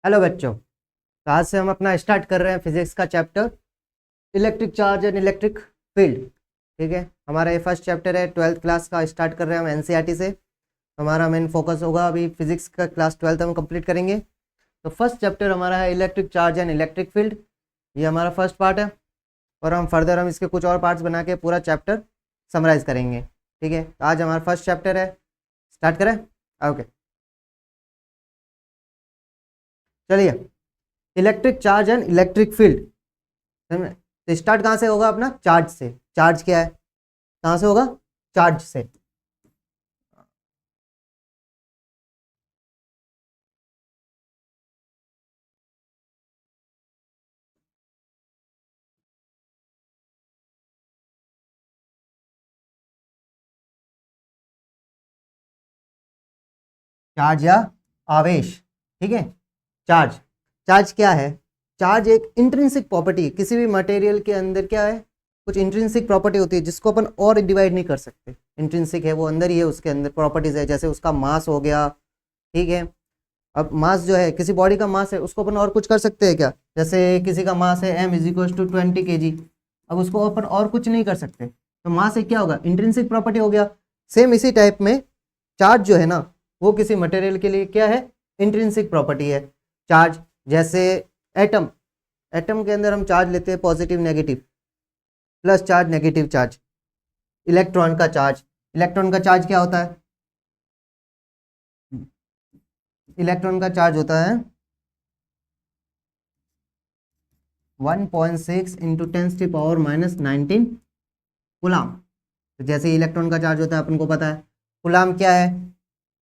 Hello बच्चों। तो आज से हम अपना स्टार्ट कर रहे हैं फिजिक्स का chapter electric charge and electric field. ठीक है, हमारा ये फर्स्ट चैप्टर है, 12th क्लास का स्टार्ट कर रहे हैं हम एनसीईआरटी से। हमारा मेन फोकस होगा अभी फिजिक्स का, क्लास 12th हम कंप्लीट करेंगे। तो फर्स्ट चैप्टर हमारा है electric charge and electric field. ये हमारा फर्स्ट पार्ट है और हम इसके कुछ और पार्ट्स बना के पूरा चैप्टर समराइज करेंगे। ठीक है, तो आज हमारा फर्स्ट चैप्टर है, स्टार्ट करें। ओके, चलिए। Electric charge and electric field, तो स्टार्ट कहाँ से होगा अपना? चार्ज से। चार्ज क्या है, कहाँ से होगा? चार्ज से। चार्ज या आवेश। ठीक है, चार्ज। चार्ज क्या है? चार्ज एक इंट्रिंसिक प्रॉपर्टी, किसी भी मटेरियल के अंदर क्या है, कुछ इंट्रिंसिक प्रॉपर्टी होती है जिसको अपन और डिवाइड नहीं कर सकते। इंट्रिंसिक है, वो अंदर ही है, उसके अंदर प्रॉपर्टीज है। जैसे उसका मास हो गया, ठीक है। अब मास जो है, किसी बॉडी का मास है, उसको अपन और कुछ कर सकते हैं क्या? जैसे किसी का मास है m = 20 kg, अब उसको अपन और कुछ नहीं कर सकते, तो मास एक क्या होगा? इंट्रिंसिक प्रॉपर्टी हो गया। सेम इसी टाइप में चार्ज जो है ना, वो किसी मटेरियल के लिए क्या है? इंट्रिंसिक प्रॉपर्टी है चार्ज। जैसे एटम, एटम के अंदर हम चार्ज लेते हैं positive negative, plus charge negative charge. Electron का चार्ज, इलेक्ट्रॉन का चार्ज क्या होता है? इलेक्ट्रॉन का चार्ज होता है 1.6 इंटू 10⁻⁻19 कूलाम। तो जैसे इलेक्ट्रॉन का चार्ज होता है अपन को पता है, कूलाम क्या है?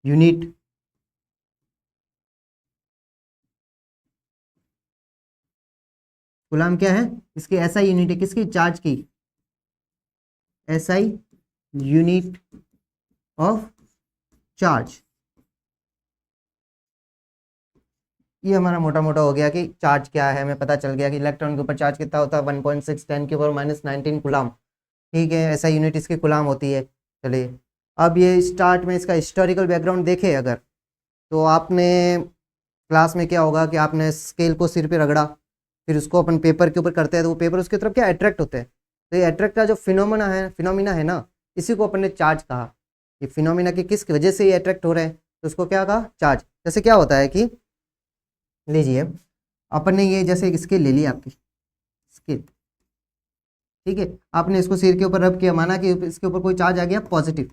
यूनिट। कूलाम क्या है? इसकी एसआई यूनिट है, किसकी? चार्ज की। SI unit of charge. ये हमारा मोटा मोटा हो गया कि चार्ज क्या है, हमें पता चल गया कि इलेक्ट्रॉन के ऊपर चार्ज कितना होता है, 1.6 10⁻⁻19 कूलाम। ठीक है, ऐसा यूनिट इसकी कूलाम होती है। चलिए, अब ये स्टार्ट में इसका हिस्टोरिकल बैकग्राउंड देखे अगर, तो आपने क्लास में क्या होगा कि आपने स्केल को सिर पे रगड़ा, फिर उसको अपन पेपर के ऊपर करते हैं तो वो पेपर उसकी तरफ क्या अट्रैक्ट होते हैं। तो ये अट्रैक्ट का जो फिनोमिना है ना, इसी को अपन ने चार्ज कहा। ये फिनोमिना की किस वजह से ये अट्रैक्ट हो रहे हैं, तो उसको क्या कहा? चार्ज। जैसे क्या होता है कि लीजिए, अपन ने ये जैसे एक स्केल ले ली आपकी स्केल, ठीक है, आपने इसको सिर के ऊपर रब किया, माना कि इसके ऊपर कोई चार्ज आ गया पॉजिटिव,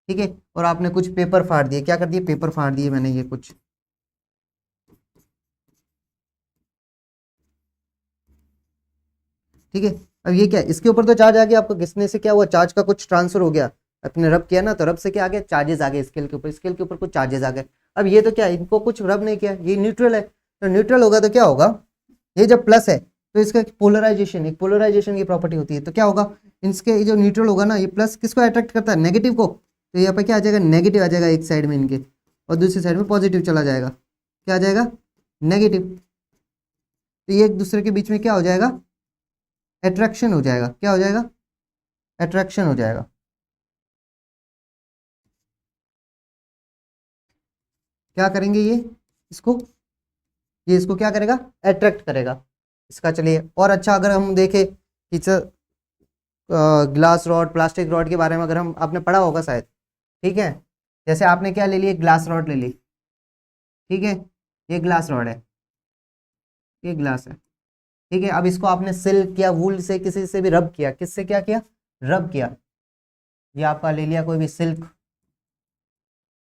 ठीक है, और आपने कुछ पेपर फाड़ दिए। क्या कर दिए? पेपर फाड़ दिए मैंने ये कुछ, ठीक है। अब ये क्या है? इसके ऊपर तो चार्ज आ गया, आपको घिसने से क्या हुआ? चार्ज का कुछ ट्रांसफर हो गया। अपने रब किया ना, तो रब से क्या आ गया? चार्जेस आ गए स्केल के ऊपर, स्केल के ऊपर कुछ चार्जेस आ गए। अब ये तो क्या है, इनको कुछ रब नहीं किया, ये न्यूट्रल है, तो न्यूट्रल होगा तो क्या होगा? ये जब प्लस है तो इसका पोलराइजेशन, एक पोलराइजेशन की प्रॉपर्टी होती है, तो क्या होगा? इसके जो न्यूट्रल होगा ना, ये प्लस किसको अट्रैक्ट करता है? नेगेटिव को। तो यहाँ पे क्या आ जाएगा? नेगेटिव आ जाएगा एक साइड में इनके, और दूसरी साइड में पॉजिटिव चला जाएगा। क्या आ जाएगा? नेगेटिव। तो ये एक दूसरे के बीच में क्या हो जाएगा? अट्रैक्शन हो जाएगा। क्या हो जाएगा? अट्रैक्शन हो जाएगा। क्या करेंगे ये? इसको, ये इसको क्या करेगा? अट्रैक्ट करेगा इसका। चलिए, और अच्छा अगर हम देखें कि ग्लास रॉड, प्लास्टिक रॉड के बारे में अगर हम, आपने पढ़ा होगा शायद, ठीक है। जैसे आपने क्या ले ली? एक ग्लास रॉड ले ली, ठीक है, ये ग्लास रॉड है, ये ग्लास है, ठीक है। अब इसको आपने सिल्क या वूल से, किसी से भी रब किया, किससे क्या किया? रब किया। ये आपका ले लिया कोई भी सिल्क,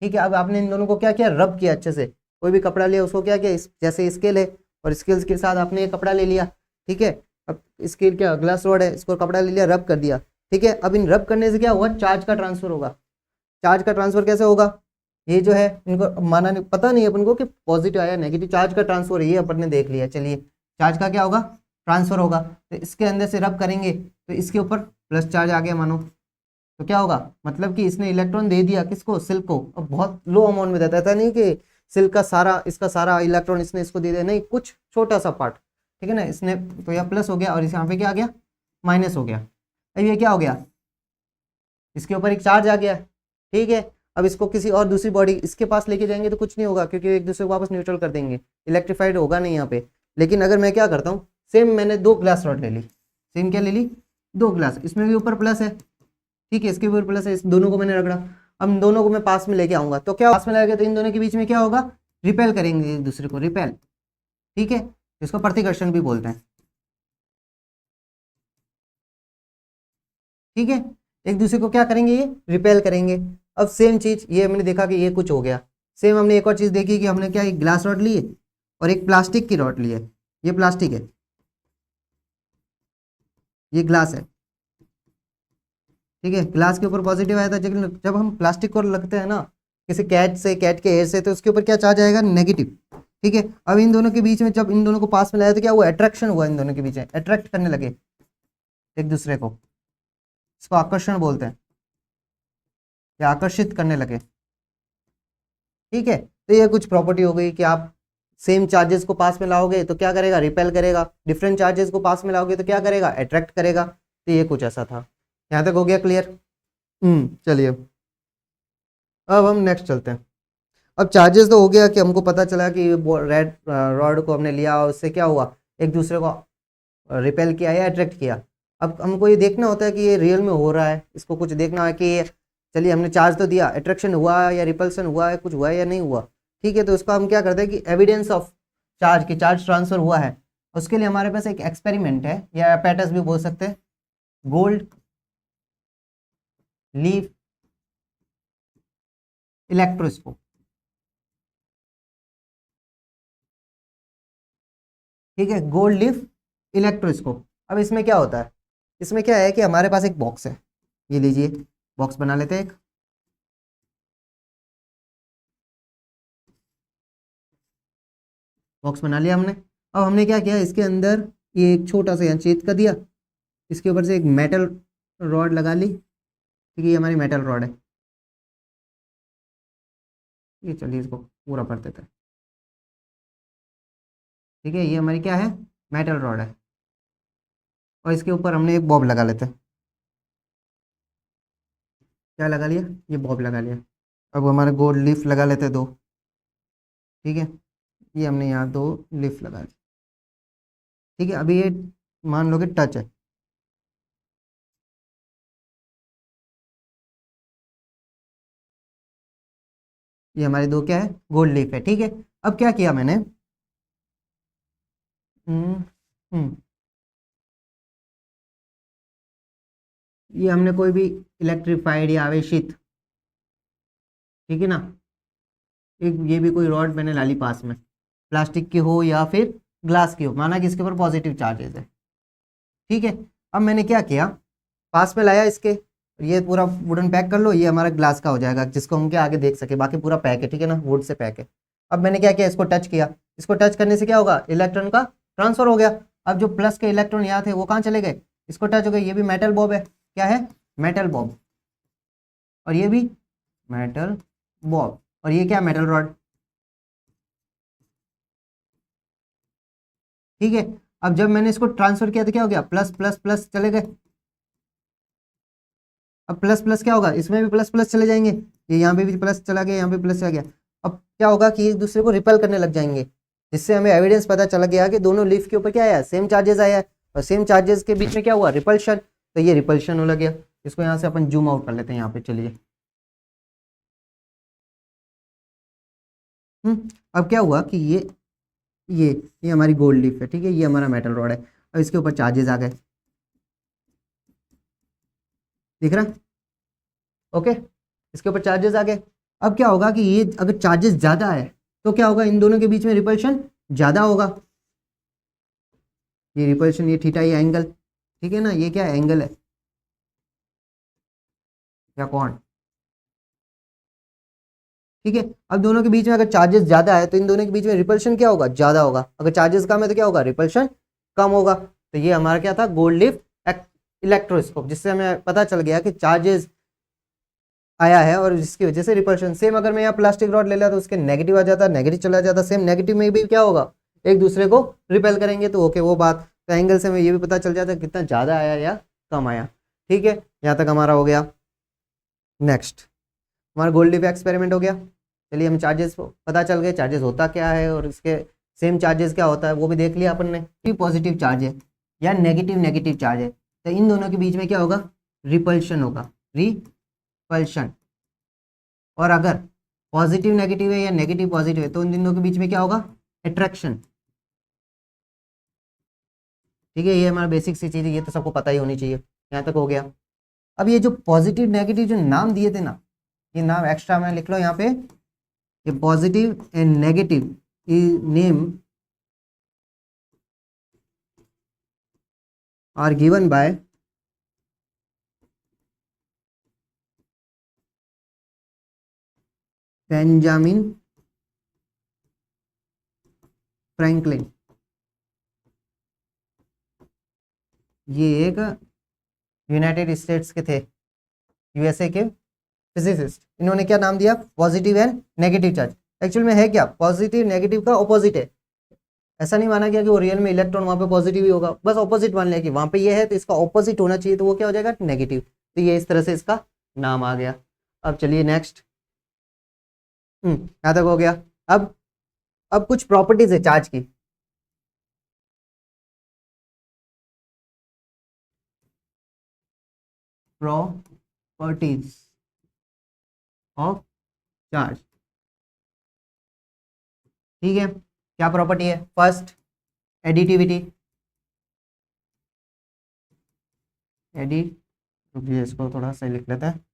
ठीक है। अब आपने इन दोनों को क्या किया? रब किया अच्छे से। कोई भी कपड़ा लिया, उसको क्या किया? जैसे स्केल है, और स्केल के साथ आपने ये कपड़ा ले लिया, ठीक है। अब स्केल क्या, ग्लास रॉड है, इसको कपड़ा ले लिया, रब कर दिया, ठीक है। अब इन रब करने से क्या हुआ? चार्ज का ट्रांसफर होगा। चार्ज का ट्रांसफर कैसे होगा? ये जो है, इनको माना नहीं, पता नहीं अपन को कि पॉजिटिव आया नेगेटिव, चार्ज का ट्रांसफर है, ये अपन ने देख लिया। चलिए, चार्ज का क्या होगा? ट्रांसफर होगा। तो इसके अंदर से रब करेंगे तो इसके ऊपर प्लस चार्ज आ गया मानो, तो क्या होगा? मतलब कि इसने इलेक्ट्रॉन दे दिया किसको? सिल्क को। अब बहुत लो अमाउंट में देता था, नहीं कि सिल्क का सारा, इसका सारा इलेक्ट्रॉन इसने इसको दे दिया, नहीं, कुछ छोटा सा पार्ट, ठीक है ना, इसने। तो यह प्लस हो गया, और इस यहाँ पे क्या आ गया? माइनस हो गया। अब ये क्या हो गया? इसके ऊपर एक चार्ज आ गया, ठीक है। अब इसको किसी और दूसरी बॉडी इसके पास लेके जाएंगे तो कुछ नहीं होगा, क्योंकि एक दूसरे को वापस न्यूट्रल कर देंगे, इलेक्ट्रीफाइड होगा नहीं यहाँ पे। लेकिन अगर मैं क्या करता हूँ, सेम मैंने 2 ग्लास रॉड ले ली, सेम क्या ले ली, 2 ग्लास, इसमें भी ऊपर प्लस है, ठीक है, इसके ऊपर प्लस है, इस दोनों को मैंने रगड़ा। अब इन दोनों को मैं पास में लेके आऊंगा तो क्या, पास में लाएगा तो इन दोनों के बीच में क्या होगा, रिपेल करेंगे एक दूसरे को, रिपेल, ठीक है, इसको प्रतिकर्षण भी बोलते हैं, ठीक है, एक दूसरे को क्या करेंगे, ये रिपेल करेंगे। अब सेम चीज ये हमने देखा कि ये कुछ हो गया, सेम हमने एक और चीज देखी कि हमने क्या, एक ग्लास रॉड ली है और एक प्लास्टिक की रॉड ली है, ये प्लास्टिक है, ये ग्लास है, ठीक है, ग्लास के ऊपर पॉजिटिव आया था, लेकिन जब हम प्लास्टिक को लगते हैं ना किसी कैट से, कैट के एयर से, तो उसके ऊपर क्या चार्ज आएगा, नेगेटिव, ठीक है। अब इन दोनों के बीच में जब इन दोनों को पास में लाया तो क्या हुआ, अट्रैक्शन हुआ, इन दोनों के बीच में अट्रैक्ट करने लगे एक दूसरे को, इसको आकर्षण बोलते हैं, या आकर्षित करने लगे, ठीक है। तो ये कुछ प्रॉपर्टी हो गई कि आप सेम चार्जेस को पास में लाओगे तो क्या करेगा, रिपेल करेगा, डिफरेंट चार्जेस को पास में लाओगे तो क्या करेगा, अट्रैक्ट करेगा। तो ये कुछ ऐसा था, यहाँ तक हो गया क्लियर। चलिए अब हम नेक्स्ट चलते हैं। अब चार्जेस तो हो गया कि हमको पता चला कि रेड रॉड को हमने लिया और उससे क्या हुआ, एक दूसरे को रिपेल किया या अट्रैक्ट किया। अब हमको ये देखना होता है कि ये रियल में हो रहा है, इसको कुछ देखना है कि चलिए हमने चार्ज तो दिया, अट्रैक्शन हुआ या रिपल्सन हुआ है, कुछ हुआ है या नहीं हुआ, ठीक है। तो उसको हम क्या करते हैं कि एविडेंस ऑफ चार्ज, कि चार्ज ट्रांसफर हुआ है, उसके लिए हमारे पास एक एक्सपेरिमेंट है, या एपेटस भी बोल सकते हैं, गोल्ड लीफ इलेक्ट्रोस्कोप, ठीक है, गोल्ड लीफ इलेक्ट्रोस्कोप। अब इसमें क्या होता है, इसमें क्या है कि हमारे पास एक बॉक्स है, ये लीजिए बॉक्स बना लेते हैं, एक बॉक्स बना लिया हमने। अब हमने क्या किया, इसके अंदर ये एक छोटा सा यहाँ छेद कर दिया, इसके ऊपर से एक मेटल रॉड लगा ली, ठीक है, ये हमारी मेटल रॉड है, ये चलिए इसको पूरा भर देते हैं, ठीक है, ये हमारी क्या है, मेटल रॉड है। और इसके ऊपर हमने एक बॉब लगा लेते हैं, क्या लगा लिया, ये बॉब लगा लिया। अब हमारे गोल्ड लीफ लगा लेते हैं 2, ठीक है, ये हमने यहाँ 2 लीफ लगा ली, ठीक है। अभी ये मान लो कि टच है, ये हमारे 2 क्या है, गोल्ड लीफ है, ठीक है। अब क्या किया मैंने, हम्म हम्म, ये हमने कोई भी इलेक्ट्रीफाइड या आवेशित, ठीक है ना, एक ये भी कोई रॉड मैंने ला ली पास में, प्लास्टिक की हो या फिर ग्लास की हो, माना कि इसके ऊपर पॉजिटिव चार्जेस है, ठीक है। अब मैंने क्या किया, पास में लाया इसके, ये पूरा वुडन पैक कर लो, ये हमारा ग्लास का हो जाएगा जिसको हम क्या आगे देख सके, बाकी पूरा पैक है, ठीक है ना, वुड से पैक है। अब मैंने क्या किया, इसको टच किया, इसको टच करने से क्या होगा, इलेक्ट्रॉन का ट्रांसफर हो गया। अब जो प्लस के इलेक्ट्रॉन यहाँ थे वो कहाँ चले गए, इसको टच हो गए, ये भी मेटल बॉब है, क्या है, मेटल बॉब, और ये भी मेटल बॉब, और ये क्या, मेटल रॉड, ठीक है। अब जब मैंने इसको ट्रांसफर किया तो क्या हो गया, प्लस प्लस प्लस चले गए। अब प्लस प्लस क्या होगा, इसमें भी प्लस प्लस चले जाएंगे, ये यहाँ पे भी प्लस चला गया, यहाँ पे प्लस चला गया। अब क्या होगा कि एक दूसरे को रिपेल करने लग जाएंगे, जिससे हमें एविडेंस पता चला गया कि दोनों लीफ के ऊपर क्या आया, सेम चार्जेस आया, और सेम चार्जेस के बीच में क्या हुआ, रिपल्शन। तो ये रिपल्शन होने लग गया। इसको यहाँ से अपन जूम आउट कर लेते हैं, यहाँ पे चलिए। अब क्या हुआ कि ये ये हमारी गोल्ड लीफ है, ठीक है, ये हमारा मेटल रॉड है, अब इसके ऊपर चार्जेस आ गए, दिख रहा, ओके, इसके ऊपर चार्जेस आ गए। अब क्या होगा कि ये अगर चार्जेस ज़्यादा है तो क्या होगा, इन दोनों के बीच में रिपल्शन ज़्यादा होगा, ये रिपल्शन, ये थीटा, ये एंगल, ठीक है ना, ये क्या एंगल है या कौन, ठीक है। अब दोनों के बीच में अगर चार्जेस ज़्यादा है तो इन दोनों के बीच में रिपल्शन क्या होगा, ज़्यादा होगा, अगर चार्जेस कम है तो क्या होगा, रिपल्शन कम होगा। तो ये हमारा क्या था, गोल्ड लीफ इलेक्ट्रोस्कोप, जिससे हमें पता चल गया कि चार्जेस आया है और जिसकी वजह से रिपल्शन। सेम अगर मैं यहाँ प्लास्टिक रॉड ले लिया तो उसके नेगेटिव आ जाता, नेगेटिव चला जाता, सेम नेगेटिव में भी क्या होगा, एक दूसरे को रिपेल करेंगे, तो ओके वो बात। तो एंगल से हमें ये भी पता चल जाता है कितना ज़्यादा आया या कम आया, ठीक है। यहाँ तक हमारा हो गया। नेक्स्ट हमारा गोल्डी का एक्सपेरिमेंट हो गया। चलिए हम चार्जेस पता चल गए, चार्जेस होता क्या है और इसके सेम चार्जेस क्या होता है वो भी देख लिया अपन ने। कि पॉजिटिव चार्ज है या नेगेटिव नेगेटिव चार्ज है तो इन दोनों के बीच में क्या होगा, रिपल्शन होगा, रिपल्शन। और अगर पॉजिटिव नेगेटिव है या नेगेटिव पॉजिटिव है तो इन दोनों के बीच में क्या होगा, अट्रैक्शन। ठीक है, ये हमारा बेसिक सी चीज़ है, ये तो सबको पता ही होनी चाहिए। यहाँ तक हो गया। अब ये जो पॉजिटिव नेगेटिव जो नाम दिए थे ना, ये नाम एक्स्ट्रा मैं लिख लो यहाँ पे, ये positive and negative name are given by Benjamin Franklin. ये एक यूनाइटेड स्टेट्स के थे, यूएसए के फिजिसिस्ट। इन्होंने क्या नाम दिया, positive and negative charge. Actual में है क्या, पॉजिटिव नेगेटिव का ऑपोजिट है। ऐसा नहीं माना गया कि वो रियल में इलेक्ट्रॉन वहां पे पॉजिटिव ही होगा, बस ऑपोजिट मान लिया कि वहां पे ये है तो इसका ऑपोजिट होना चाहिए, तो वो क्या हो जाएगा, नेगेटिव। तो ये इस तरह से इसका नाम आ गया। अब चलिए नेक्स्ट, यहाँ तक हो गया। अब कुछ प्रॉपर्टीज है चार्ज की। Properties of charge. ठीक है, क्या प्रॉपर्टी है, फर्स्ट एडिटिविटी। रुकिए इसको थोड़ा सा लिख लेते हैं।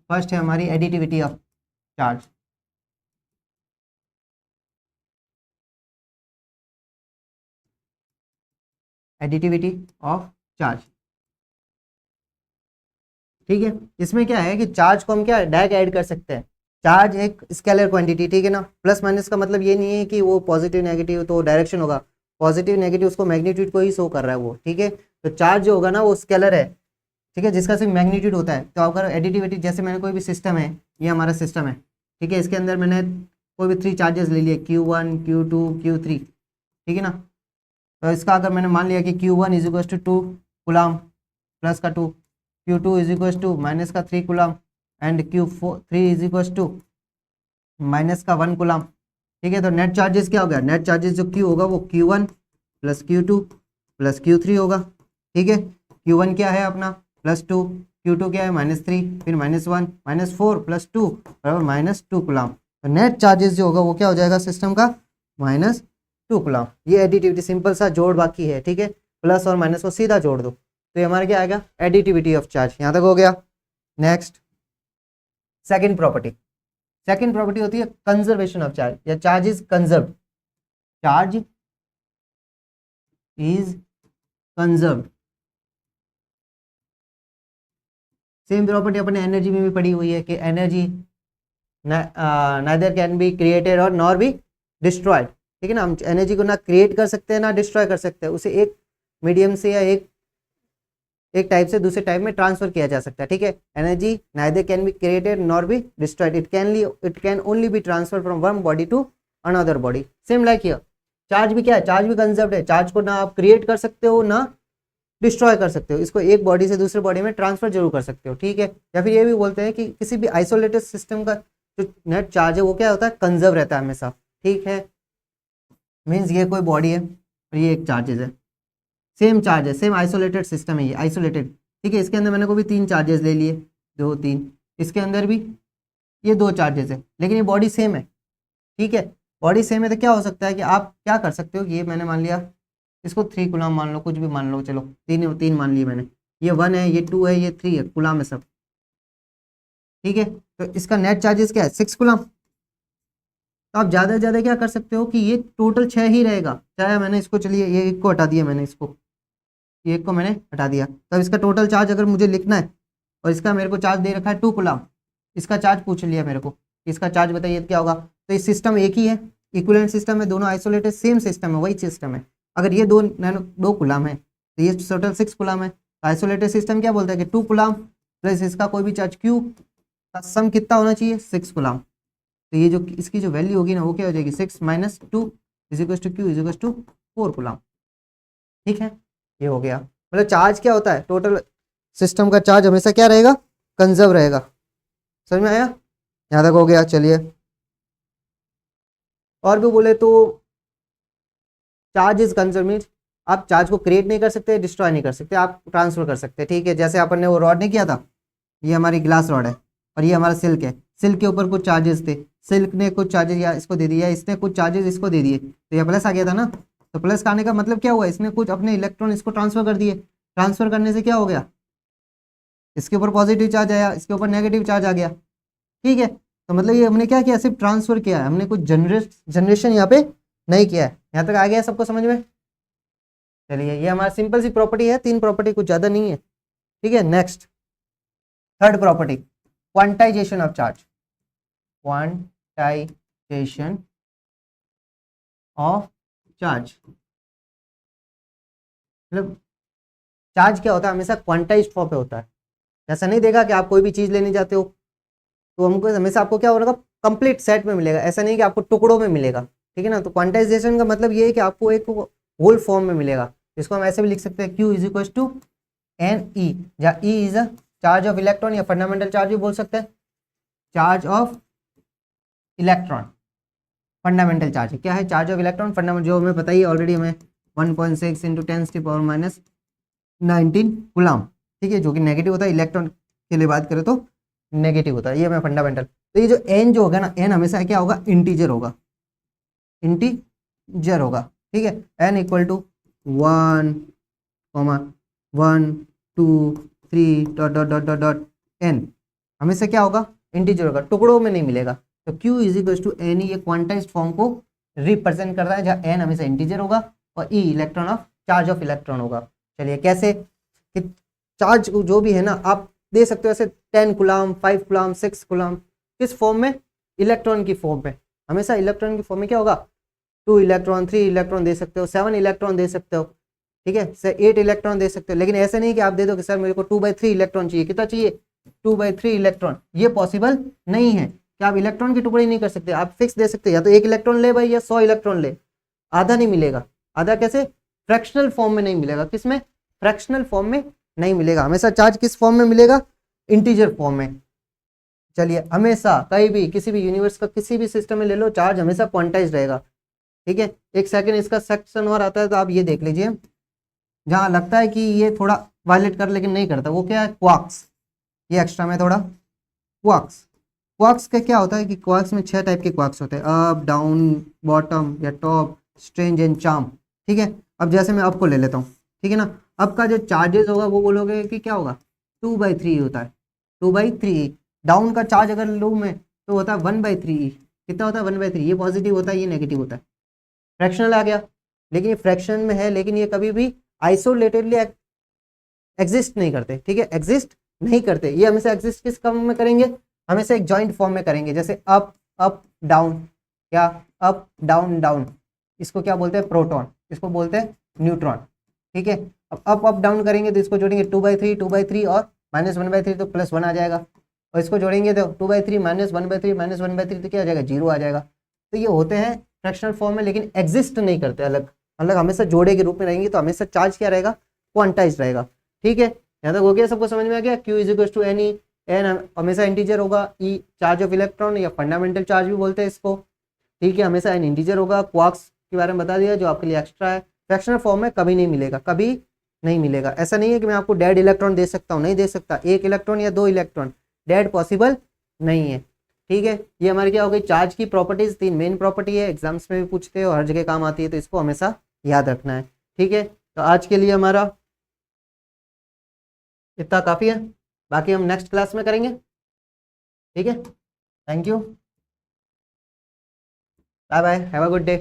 फर्स्ट है हमारी additivity of charge. Additivity of charge. ठीक है, इसमें क्या है कि चार्ज को हम क्या डायरेक्ट ऐड कर सकते हैं। चार्ज एक स्केलर क्वांटिटी, ठीक है ना। प्लस माइनस का मतलब ये नहीं है कि वो पॉजिटिव नेगेटिव तो डायरेक्शन होगा, पॉजिटिव नेगेटिव उसको मैग्नीट्यूड को ही शो कर रहा है वो। ठीक है, तो चार्ज जो होगा ना वो स्केलर है, ठीक है, जिसका सिर्फ मैग्नीट्यूड होता है। तो अगर एडिटिविटी, जैसे मैंने कोई भी सिस्टम है, ये हमारा सिस्टम है, ठीक है, इसके अंदर मैंने कोई भी 3 चार्जेस ले लिए, Q1 Q2 Q3, ठीक है ना। तो इसका अगर मैंने मान लिया कि Q1 is equal to 2 coulomb plus का 2, Q2 is equal to minus का 3 coulomb and Q3 is equal to minus का 1 कूलम। ठीक है, तो नेट चार्जेस क्या हो गया, नेट चार्जेस जो Q होगा वो Q1 plus Q2 plus Q3 होगा। ठीक है, Q1 क्या है अपना +2, Q2 क्या है -3, फिर -1 -4 +2 बराबर -2 कूलम। तो नेट चार्जेस जो होगा वो क्या हो जाएगा सिस्टम का, -2 कूलम। ये एडिटिविटी सिंपल सा जोड़ बाकी है। ठीक है, प्लस और माइनस को सीधा जोड़ दो तो ये हमारा क्या आएगा, एडिटिविटी ऑफ चार्ज। यहाँ तक हो गया। Next second property. Second property होती है कंजर्वेशन ऑफ चार्ज या charge is conserved. Charge is conserved. Same property अपने एनर्जी में भी पड़ी हुई है कि energy neither can be created और नॉर बी डिस्ट्रॉयड। ठीक है ना, हम एनर्जी को ना क्रिएट कर सकते हैं ना डिस्ट्रॉय कर सकते हैं, उसे एक मीडियम से या एक टाइप से दूसरे टाइप में ट्रांसफर किया जा सकता है। ठीक है, energy neither can be created nor be destroyed, it can only be transfer from one body to another body. Same like here, charge भी क्या है, चार्ज भी कंजर्व्ड है। चार्ज को ना आप क्रिएट कर सकते हो ना डिस्ट्रॉय कर सकते हो, इसको एक बॉडी से दूसरे बॉडी में ट्रांसफर जरूर कर सकते हो। ठीक है, या फिर ये भी बोलते हैं कि किसी भी आइसोलेटेड सिस्टम का जो नेट चार्ज है वो क्या होता है, कंजर्व रहता है हमेशा। ठीक है, मीन्स ये कोई बॉडी है और ये एक चार्जेस है, सेम चार्ज है, सेम आइसोलेटेड सिस्टम है ये, आइसोलेटेड। ठीक है, इसके अंदर मैंने कोई भी 3 चार्जेस ले लिए, 2 3, इसके अंदर भी ये 2 चार्जेस है, लेकिन ये बॉडी सेम है। ठीक है, बॉडी सेम है तो क्या हो सकता है कि आप क्या कर सकते हो, ये मैंने मान लिया इसको 3 कूलम मान लो, कुछ भी मान लो, चलो 3 मान लिए मैंने, ये 1 है, ये 2 है, ये 3 है, कूलम है सब। ठीक है, तो इसका नेट चार्जेस क्या है, 6 कूलम। तो आप ज़्यादा से ज़्यादा क्या कर सकते हो कि ये टोटल 6 ही रहेगा। चाहे मैंने इसको, चलिए ये एक को हटा दिया मैंने, इसको ये एक को मैंने हटा दिया, तब इसका टोटल चार्ज अगर मुझे लिखना है और इसका मेरे को चार्ज दे रखा है 2 कूलम, इसका चार्ज पूछ लिया मेरे को, इसका चार्ज बताइए क्या होगा। तो ये सिस्टम एक ही है, इक्विवेलेंट सिस्टम है, दोनों आइसोलेटेड सेम सिस्टम है, वही सिस्टम है। अगर ये 2 कूलम है तो ये टोटल 6 कूलम है। आइसोलेटेड सिस्टम क्या बोलता है कि 2 कूलम प्लस इसका कोई भी चार्ज Q का सम कितना होना चाहिए, 6 कूलम। तो ये जो इसकी जो वैल्यू होगी ना वो क्या हो जाएगी, 6 - 2 is equal to Q is equal to 4 coulomb. ठीक है, ये हो गया। मतलब चार्ज क्या होता है, टोटल सिस्टम का चार्ज हमेशा क्या रहेगा, कंजर्व रहेगा। समझ में आया, यहाँ तक हो गया। चलिए और भी बोले तो चार्ज इज कंजर्व मीन्स आप चार्ज को क्रिएट नहीं कर सकते, डिस्ट्रॉय नहीं कर सकते, आप ट्रांसफर कर सकते हैं। ठीक है, जैसे अपन ने वो रॉड नहीं किया था, ये हमारी ग्लास रॉड है और ये हमारा सिल्क है, सिल्क के ऊपर कुछ चार्जेस थे, सिल्क ने कुछ चार्जेस या इसको दे दिया, इसने कुछ चार्जेस इसको दे दिए, तो ये प्लस आ गया था ना। तो प्लस का आने का मतलब क्या हुआ, इसने कुछ अपने इलेक्ट्रॉन इसको ट्रांसफर कर दिए, ट्रांसफर करने से क्या हो गया, इसके ऊपर पॉजिटिव चार्ज आया, इसके ऊपर नेगेटिव चार्ज आ गया। ठीक है, तो मतलब ये हमने क्या किया, सिर्फ ट्रांसफर किया है, हमने कुछ जनरेशन यहाँ पे नहीं किया है। यहाँ तक आ गया सबको समझ में। चलिए ये हमारा सिंपल सी प्रॉपर्टी है, 3 प्रॉपर्टी, कुछ ज़्यादा नहीं है। ठीक है, next third property, quantization of charge. Quantization of charge मतलब चार्ज क्या होता है, हमेशा क्वांटाइज्ड फॉर्म पे होता है। ऐसा नहीं देखा कि आप कोई भी चीज़ लेने जाते हो तो हमको हमेशा आपको क्या होगा, कंप्लीट सेट में मिलेगा, ऐसा नहीं कि आपको टुकड़ों में मिलेगा। ठीक है ना, तो क्वांटाइजेशन का मतलब ये है कि आपको एक होल फॉर्म में मिलेगा, जिसको हम ऐसे भी लिख सकते हैं, Q is equal to N E, जहाँ E is a charge of electron या फंडामेंटल चार्ज भी बोल सकते हैं, charge of electron fundamental charge क्या है, चार्ज ऑफ इलेक्ट्रॉन फंडामेंटल, जो हमें पता ही ऑलरेडी, हमें 1.6 इंटू 10⁻⁹ कूलम। ठीक है, जो कि नेगेटिव होता है, इलेक्ट्रॉन के लिए बात करें तो नेगेटिव होता है, ये हमें फंडामेंटल। तो ये जो एन जो होगा ना, एन हमेशा क्या होगा, इंटीजर होगा, इंटीजर होगा। ठीक है, एन इक्वल टू 1,1,2,3 ... एन हमेशा क्या होगा, इंटीजर होगा, टुकड़ों में नहीं मिलेगा। तो Q is equal to N, ये क्वांटाइज्ड फॉर्म को रिप्रेजेंट कर रहा है, जहाँ एन हमेशा इंटीजर होगा और E electron of charge of electron होगा। चलिए कैसे कि चार्ज जो भी है ना, आप दे सकते हो ऐसे 10 कूलम, 5 कूलम, 6 कूलम, किस फॉर्म में, इलेक्ट्रॉन की फॉर्म में। हमेशा इलेक्ट्रॉन की फॉर्म में क्या होगा, 2 इलेक्ट्रॉन, 3 इलेक्ट्रॉन दे सकते हो, 7 इलेक्ट्रॉन दे सकते हो। ठीक है, सर 8 इलेक्ट्रॉन दे सकते हो, लेकिन ऐसे नहीं कि आप दे दो कि सर मेरे को 2/3 इलेक्ट्रॉन चाहिए। कितना चाहिए, 2/3 इलेक्ट्रॉन। ये पॉसिबल नहीं है कि आप इलेक्ट्रॉन के टुकड़े नहीं कर सकते, आप फिक्स दे सकते, या तो 1 इलेक्ट्रॉन ले भाई, या 100 इलेक्ट्रॉन ले, आधा नहीं मिलेगा। आधा कैसे, फ्रैक्शनल फॉर्म में नहीं मिलेगा, किसमें, फ्रैक्शनल फॉर्म में नहीं मिलेगा। हमेशा चार्ज किस फॉर्म में मिलेगा, इंटीजर फॉर्म में। चलिए हमेशा कहीं भी किसी भी यूनिवर्स का किसी भी सिस्टम में ले लो, चार्ज हमेशा क्वांटाइज रहेगा। ठीक है, एक सेकंड इसका सेक्शन और आता है तो आप ये देख लीजिए, जहाँ लगता है कि ये थोड़ा वायलेट कर लेकिन नहीं करता, वो क्या है, क्वार्क्स। ये एक्स्ट्रा में थोड़ा क्वार्क्स, क्वार्क्स का क्या होता है कि क्वार्क्स में 6 टाइप के क्वार्क्स होते हैं, अप, डाउन, बॉटम या टॉप, स्ट्रेंज एंड चार्म। ठीक है, अब जैसे मैं अप को ले लेता हूँ, ठीक है ना, अप का जो चार्जेस होगा वो बोलोगे कि क्या होगा, 2/3 होता है, 2/3। डाउन का चार्ज अगर लूँ मैं तो होता है 1/3। कितना होता है, 1/3। ये पॉजिटिव होता है, ये नेगेटिव होता है, फ्रैक्शनल आ गया, लेकिन ये फ्रैक्शन में है, लेकिन ये कभी भी आइसोलेटेडली एग्जिस्ट नहीं करते। ठीक है, एग्जिस्ट नहीं करते, ये हमेशा एग्जिस्ट किस फॉर्म में करेंगे, हमेशा एक जॉइंट फॉर्म में करेंगे, जैसे अप अप डाउन, क्या अप डाउन डाउन, इसको क्या बोलते हैं, प्रोटॉन, इसको बोलते हैं न्यूट्रॉन। ठीक है, अब अप डाउन करेंगे तो इसको जोड़ेंगे 2/3 और -1/3 तो +1 आ जाएगा, और इसको जोड़ेंगे तो 2/3 -1/3 तो क्या आ जाएगा, 0 आ जाएगा। तो ये होते हैं फ्रैक्शनल फॉर्म में, लेकिन एग्जिस्ट नहीं करते, अलग अलग हमेशा जोड़े के रूप में रहेंगे, तो हमेशा चार्ज क्या रहेगा, क्वांटाइज रहेगा। ठीक है, यहाँ तक हो गया, सबको समझ में आ गया। Q is equal to N E, N हमेशा इंटीजर होगा, ई चार्ज ऑफ इलेक्ट्रॉन या फंडामेंटल चार्ज भी बोलते हैं इसको। ठीक है, हमेशा एन इंटीजर होगा। क्वार्क्स के बारे में बता दिया जो आपके लिए एक्स्ट्रा है, फ्रैक्शनल फॉर्म में कभी नहीं मिलेगा, कभी नहीं मिलेगा। ऐसा नहीं है कि मैं आपको डेड इलेक्ट्रॉन दे सकता हूँ, नहीं दे सकता, 1 इलेक्ट्रॉन या 2 इलेक्ट्रॉन, डेड पॉसिबल नहीं है। ठीक है, ये हमारी क्या हो गई, चार्ज की प्रॉपर्टीज। 3 मेन प्रॉपर्टी है, एग्जाम्स में भी पूछते हो, हर जगह काम आती है, तो इसको हमेशा याद रखना है। ठीक है, तो आज के लिए हमारा इतना काफ़ी है, बाकी हम नेक्स्ट क्लास में करेंगे। ठीक है, thank you, bye bye, have a good day.